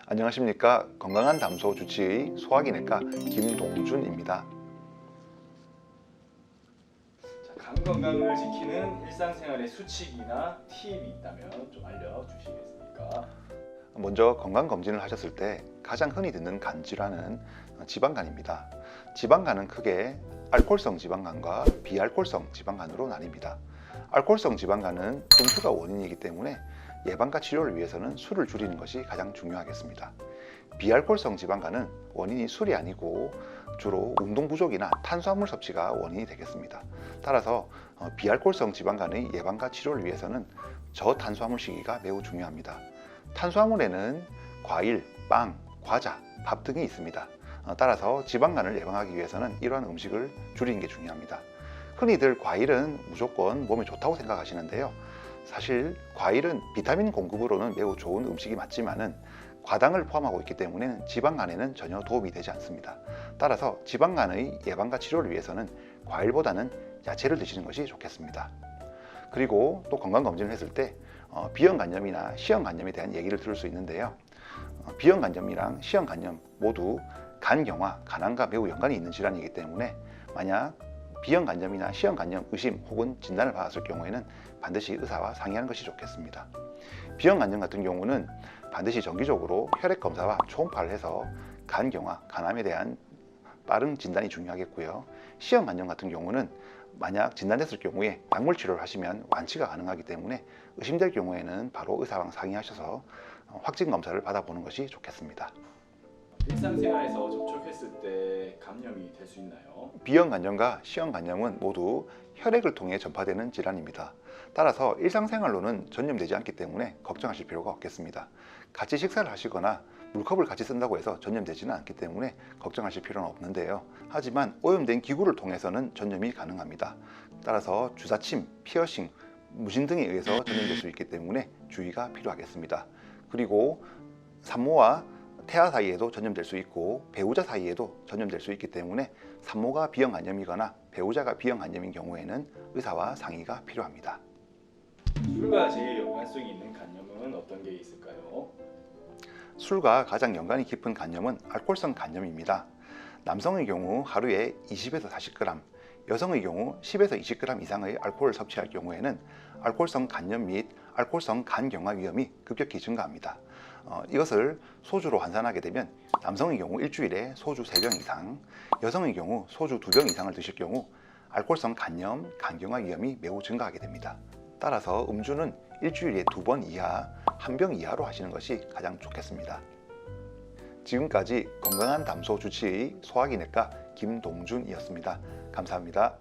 안녕하십니까. 건강한 담소 주치의 소화기내과 김동준입니다. 간 건강을 지키는 일상생활의 수칙이나 팁이 있다면 좀 알려주시겠습니까? 먼저 건강검진을 하셨을 때 가장 흔히 듣는 간 질환은 지방간입니다. 지방간은 크게 알코올성 지방간과 비알코올성 지방간으로 나뉩니다. 알코올성 지방간은 음주가 원인이기 때문에 예방과 치료를 위해서는 술을 줄이는 것이 가장 중요하겠습니다. 비알코올성 지방간은 원인이 술이 아니고 주로 운동 부족이나 탄수화물 섭취가 원인이 되겠습니다. 따라서 비알코올성 지방간의 예방과 치료를 위해서는 저탄수화물 식이가 매우 중요합니다. 탄수화물에는 과일, 빵, 과자, 밥 등이 있습니다. 따라서 지방간을 예방하기 위해서는 이러한 음식을 줄이는 게 중요합니다. 흔히들 과일은 무조건 몸에 좋다고 생각하시는데요. 사실 과일은 비타민 공급으로는 매우 좋은 음식이 맞지만은 과당을 포함하고 있기 때문에 지방간에는 전혀 도움이 되지 않습니다. 따라서 지방간의 예방과 치료를 위해서는 과일보다는 야채를 드시는 것이 좋겠습니다. 그리고 또 건강검진을 했을 때 비형간염이나 시형간염에 대한 얘기를 들을 수 있는데요. 비형간염이랑 시형간염 모두 간경화, 간암과 매우 연관이 있는 질환이기 때문에 만약 비형간염이나 시형간염 의심 혹은 진단을 받았을 경우에는 반드시 의사와 상의하는 것이 좋겠습니다. 비형간염 같은 경우는 반드시 정기적으로 혈액검사와 초음파를 해서 간경화, 간암에 대한 빠른 진단이 중요하겠고요. 시형간염 같은 경우는 만약 진단됐을 경우에 약물 치료를 하시면 완치가 가능하기 때문에 의심될 경우에는 바로 의사와 상의하셔서 확진 검사를 받아보는 것이 좋겠습니다. 일상생활에서 접촉했을 때 감염이 될 수 있나요? 비형간염과 시형간염은 모두 혈액을 통해 전파되는 질환입니다. 따라서 일상생활로는 전염되지 않기 때문에 걱정하실 필요가 없겠습니다. 같이 식사를 하시거나 물컵을 같이 쓴다고 해서 전염되지는 않기 때문에 걱정하실 필요는 없는데요. 하지만 오염된 기구를 통해서는 전염이 가능합니다. 따라서 주사침, 피어싱, 무신 등에 의해서 전염될 수 있기 때문에 주의가 필요하겠습니다. 그리고 산모와 태아 사이에도 전염될 수 있고 배우자 사이에도 전염될 수 있기 때문에 산모가 비형간염이거나 배우자가 비형간염인 경우에는 의사와 상의가 필요합니다. 술과 제일 연관성이 있는 간염은 어떤 게 있을까요? 술과 가장 연관이 깊은 간염은 알코올성 간염입니다. 남성의 경우 하루에 20에서 40g, 여성의 경우 10에서 20g 이상의 알코올을 섭취할 경우에는 알코올성 간염 및 알코올성 간경화 위험이 급격히 증가합니다. 이것을 소주로 환산하게 되면 남성의 경우 일주일에 소주 3병 이상, 여성의 경우 소주 2병 이상을 드실 경우 알코올성 간염, 간경화 위험이 매우 증가하게 됩니다. 따라서 음주는 일주일에 2번 이하, 1병 이하로 하시는 것이 가장 좋겠습니다. 지금까지 건강한 담소 주치의 소화기내과 김동준이었습니다. 감사합니다.